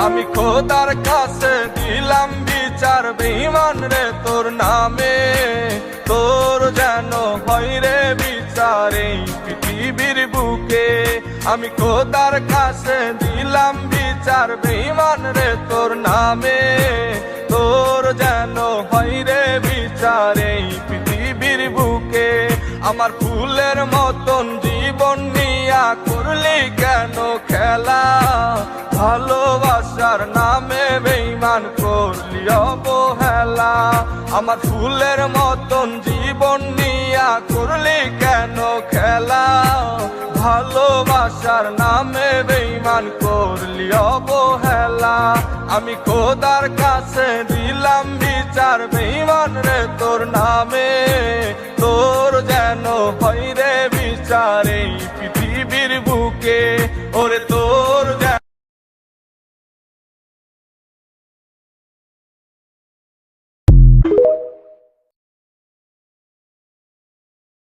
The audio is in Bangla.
আমি খোদার কাছে দিলাম বিচার বেঈমান রে তোর নামে, তোর যেন হয় রে বিচার এই পৃথিবীর বুকে। আমি খোদার কাছে দিলাম বিচার বেঈমান রে তোর নামে, তোর যেন হয় রে বিচার এই পৃথিবীর বুকে। আমার ফুলের মতন জীবন নিয়া করলি কেন খেলা, ভালোবাসার নামে বেঈমান করলি অবহেলা। আমার ফুলের মতন জীবন নিয়া করলি কেন খেলা, ভালোবাসার নামে বেঈমান করলি অবহেলা। আমি খোদার কাছে দিলাম বিচার বেঈমান রে তোর নামে, তোর যেন হয় রে বিচার এই পৃথিবীর বুকে। ওরে তোর